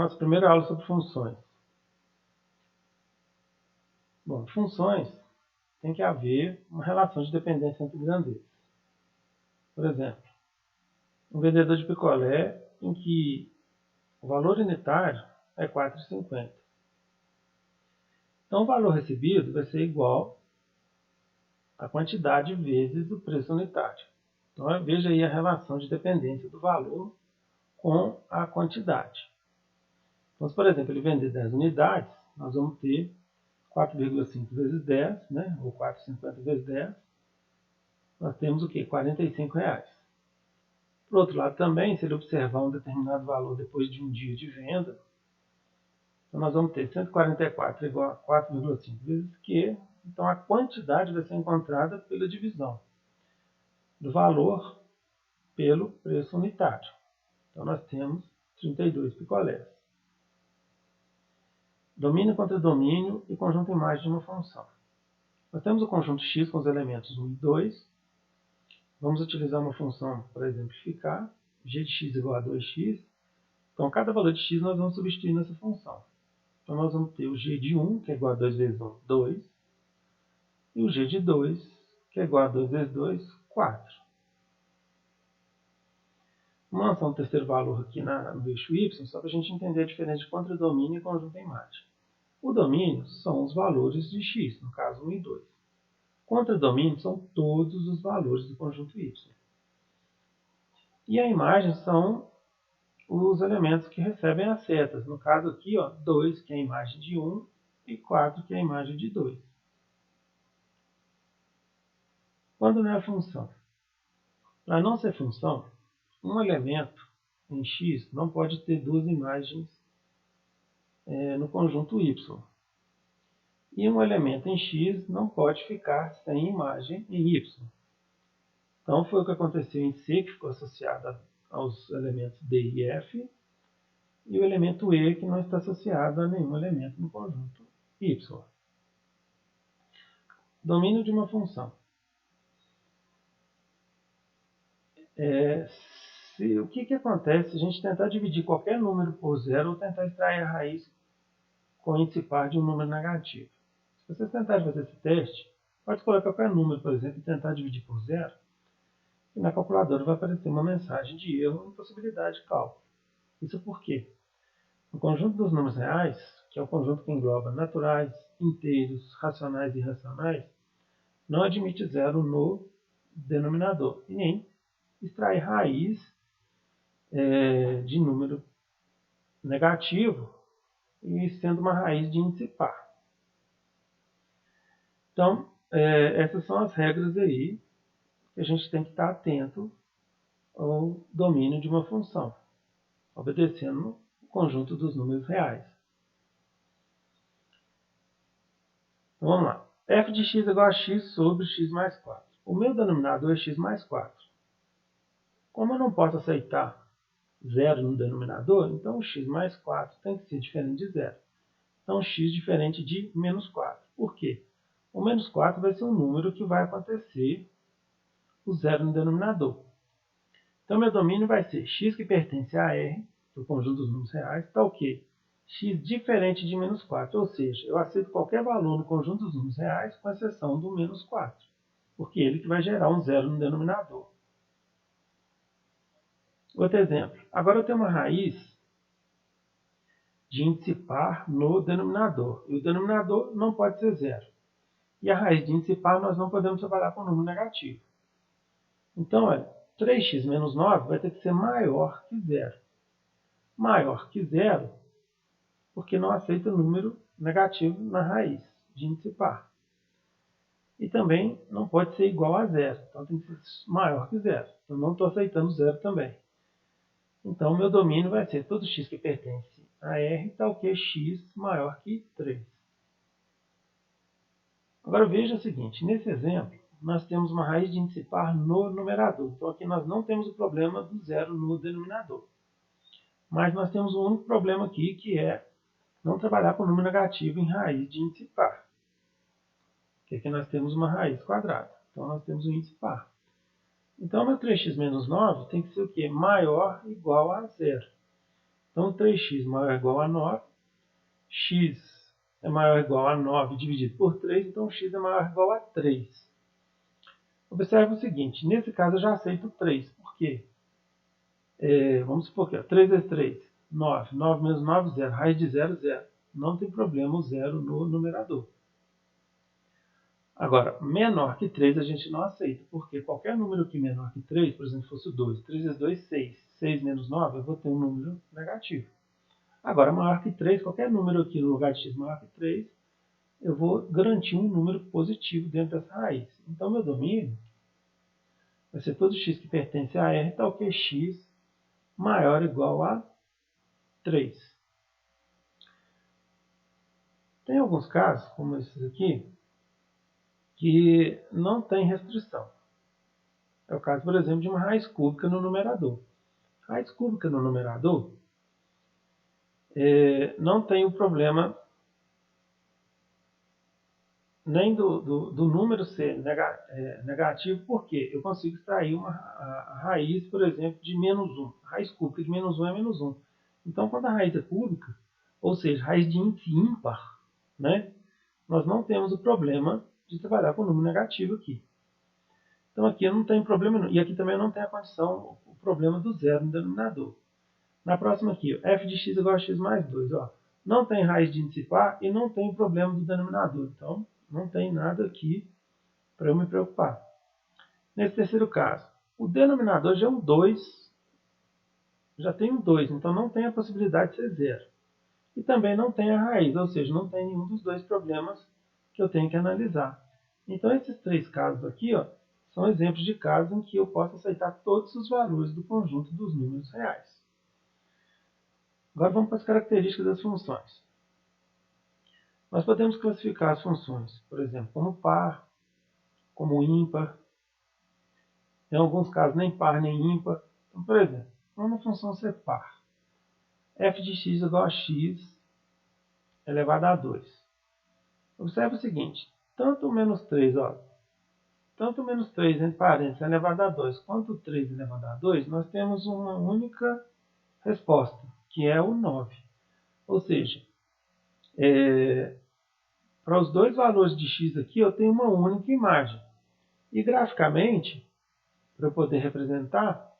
nossa primeira aula sobre funções. Bom, funções tem que haver uma relação de dependência entre grandezas. Por exemplo, um vendedor de picolé em que o valor unitário é R$ 4,50. Então, o valor recebido vai ser igual à quantidade vezes o preço unitário. Então, veja aí a relação de dependência do valor com a quantidade. Então, se, por exemplo, ele vender 10 unidades, nós vamos ter 4,5 vezes 10, né? Ou 4,50 vezes 10, nós temos o quê? R$ 45. Por outro lado, também, se ele observar um determinado valor depois de um dia de venda, então nós vamos ter 144 igual a 4,5 vezes Q. Então, a quantidade vai ser encontrada pela divisão do valor pelo preço unitário. Então, nós temos 32 picolés. Domínio contra domínio e conjunto imagem de uma função. Nós temos o conjunto x com os elementos 1 e 2. Vamos utilizar uma função para exemplificar. G de x igual a 2x. Então, cada valor de x nós vamos substituir nessa função. Então, nós vamos ter o g de 1, que é igual a 2 vezes 1, 2. E o g de 2, que é igual a 2 vezes 2, 4. Vamos lançar um terceiro valor aqui no eixo y, só para a gente entender a diferença de contradomínio e conjunto imagem. O domínio são os valores de x, no caso 1 e 2. Contradomínio são todos os valores do conjunto y. E a imagem são os elementos que recebem as setas. No caso aqui, 2, que é a imagem de 1, e 4, que é a imagem de 2. Quando não é função? Para não ser função, um elemento em x não pode ter duas imagens no conjunto y. E um elemento em x não pode ficar sem imagem em y. Então foi o que aconteceu em C, que ficou associado aos elementos D e F, e o elemento E, que não está associado a nenhum elemento no conjunto y. Domínio de uma função. O que acontece se a gente tentar dividir qualquer número por zero ou tentar extrair a raiz com índice par de um número negativo? Se vocês tentarem fazer esse teste, pode colocar qualquer número, por exemplo, e tentar dividir por zero, e na calculadora vai aparecer uma mensagem de erro ou impossibilidade de cálculo. Isso por quê? O conjunto dos números reais, que é o conjunto que engloba naturais, inteiros, racionais e irracionais, não admite zero no denominador, e nem extrair raiz de número negativo e sendo uma raiz de índice par. Então, essas são as regras aí que a gente tem que estar atento ao domínio de uma função, obedecendo o conjunto dos números reais. Então, vamos lá. f de x é igual a x sobre x mais 4. O meu denominador é x mais 4. Como eu não posso aceitar zero no denominador, então o x mais 4 tem que ser diferente de zero. Então, x diferente de menos 4. Por quê? O menos 4 vai ser um número que vai acontecer o zero no denominador. Então, meu domínio vai ser x que pertence a R, do conjunto dos números reais, está o quê? X diferente de menos 4, ou seja, eu aceito qualquer valor no conjunto dos números reais, com exceção do menos 4, porque ele que vai gerar um zero no denominador. Outro exemplo. Agora eu tenho uma raiz de índice par no denominador, e o denominador não pode ser zero. E a raiz de índice par nós não podemos trabalhar com número negativo. Então, olha, 3x menos 9 vai ter que ser maior que zero. Maior que zero, porque não aceita número negativo na raiz de índice par. E também não pode ser igual a zero, então tem que ser maior que zero. Eu não estou aceitando zero também. Então, o meu domínio vai ser todo x que pertence a R, tal que x maior que 3. Agora veja o seguinte, nesse exemplo, nós temos uma raiz de índice par no numerador. Então aqui nós não temos o problema do zero no denominador. Mas nós temos um único problema aqui, que é não trabalhar com número negativo em raiz de índice par. Porque aqui nós temos uma raiz quadrada. Então nós temos um índice par. Então meu 3x menos 9 tem que ser o quê? Maior ou igual a zero. Então 3x maior ou igual a 9, x é maior ou igual a 9 dividido por 3, então x é maior ou igual a 3. Observe o seguinte, nesse caso eu já aceito 3, por quê? Vamos supor que 3 vezes 3, 9, 9 menos 9, 0, raiz de 0, 0. Não tem problema o 0 no numerador. Agora, menor que 3 a gente não aceita, porque qualquer número que menor que 3, por exemplo, fosse o 2, 3 vezes 2, 6, 6 menos 9, eu vou ter um número negativo. Agora, maior que 3, qualquer número aqui no lugar de x maior que 3, eu vou garantir um número positivo dentro dessa raiz. Então, meu domínio vai ser todo x que pertence a R, tal que x maior ou igual a 3. Tem alguns casos, como esses aqui, que não tem restrição. É o caso, por exemplo, de uma raiz cúbica no numerador. Raiz cúbica no numerador não tem o problema nem do número ser negativo, porque eu consigo extrair a raiz, por exemplo, de menos 1. A raiz cúbica de menos 1 é menos 1. Então, quando a raiz é cúbica, ou seja, raiz de índice ímpar, né, nós não temos o problema de trabalhar com número negativo aqui. Então, aqui eu não tenho problema nenhum. E aqui também não tem a condição, o problema do zero no denominador. Na próxima aqui, ó, f de x igual a x mais 2. Ó, não tem raiz de índice par e não tem problema do denominador. Então, não tem nada aqui para eu me preocupar. Nesse terceiro caso, o denominador já é um 2, já tem um 2, então não tem a possibilidade de ser zero. E também não tem a raiz, ou seja, não tem nenhum dos dois problemas que eu tenho que analisar. Então, esses três casos aqui, ó, são exemplos de casos em que eu posso aceitar todos os valores do conjunto dos números reais. Agora vamos para as características das funções. Nós podemos classificar as funções, por exemplo, como par, como ímpar. Em alguns casos, nem par nem ímpar. Então, por exemplo, uma função ser par. f de x igual a x elevado a 2. Observe o seguinte, tanto o menos 3, tanto o menos 3 entre parênteses elevado a 2, quanto o 3 elevado a 2, nós temos uma única resposta, que é o 9. Ou seja, para os dois valores de x aqui, eu tenho uma única imagem. E graficamente, para eu poder representar,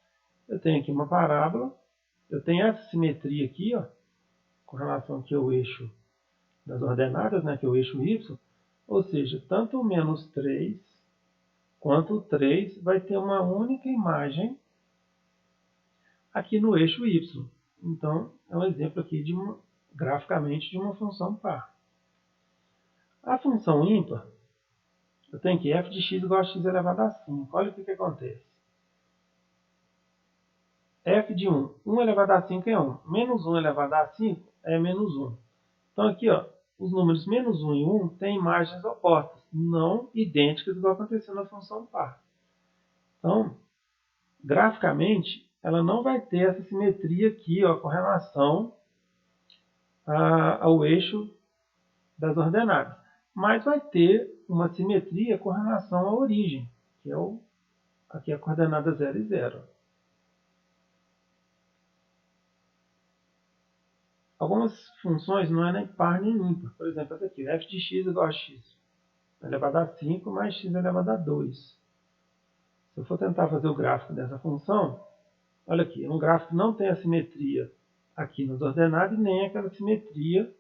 eu tenho aqui uma parábola, eu tenho essa simetria aqui, ó, com relação aqui ao eixo das ordenadas, né, que é o eixo y, ou seja, tanto o menos 3 quanto o 3 vai ter uma única imagem aqui no eixo y. Então, é um exemplo aqui graficamente de uma função par. A função ímpar, eu tenho aqui f de x igual a x elevado a 5. Olha o que acontece. F de 1, 1 elevado a 5 é 1. Menos 1 elevado a 5 é menos 1. Então aqui, ó, os números menos 1 e 1 têm imagens opostas, não idênticas, igual aconteceu na função par. Então, graficamente, ela não vai ter essa simetria aqui, ó, com relação ao eixo das ordenadas. Mas vai ter uma simetria com relação à origem, que é aqui a coordenada 0 e 0. Algumas funções não é nem par nem ímpar. Por exemplo, essa aqui, f de x igual a x elevado a 5 mais x elevado a 2. Se eu for tentar fazer o gráfico dessa função, olha aqui, um gráfico não tem a simetria aqui nas ordenadas e nem aquela simetria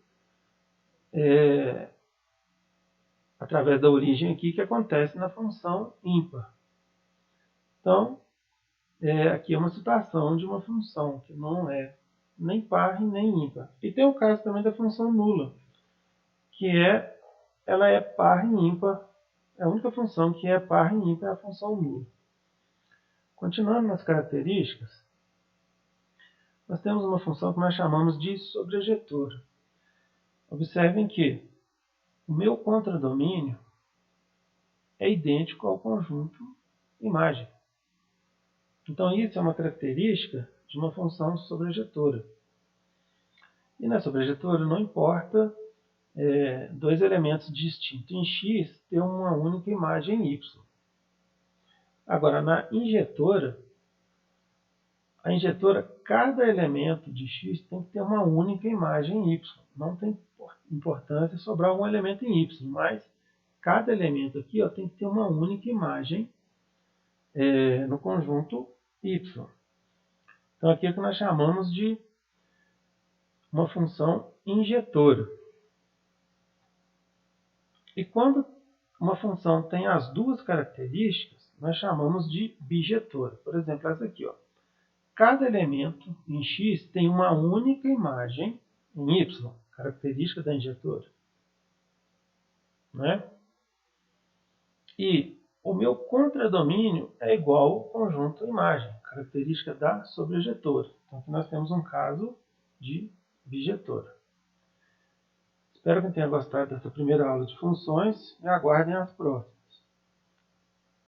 através da origem aqui que acontece na função ímpar. Então, aqui é uma situação de uma função que não é nem par e nem ímpar. E tem o caso também da função nula, que ela é par e ímpar. A única função que é par e ímpar é a função nula. Continuando nas características, nós temos uma função que nós chamamos de sobrejetora. Observem que o meu contradomínio é idêntico ao conjunto imagem. Então, isso é uma característica de uma função sobrejetora. E na sobrejetora não importa dois elementos distintos. Em x, ter uma única imagem y. Agora, na injetora, a injetora, cada elemento de X tem que ter uma única imagem em Y. Não tem importância sobrar um elemento em Y, mas cada elemento aqui tem que ter uma única imagem no conjunto Y. Então aqui é o que nós chamamos de uma função injetora. E quando uma função tem as duas características, nós chamamos de bijetora. Por exemplo, essa aqui. Cada elemento em X tem uma única imagem em Y, característica da injetora. Né? E o meu contradomínio é igual ao conjunto imagem, característica da sobrejetora. Então aqui nós temos um caso de bijetora. Espero que tenha gostado dessa primeira aula de funções e aguardem as próximas.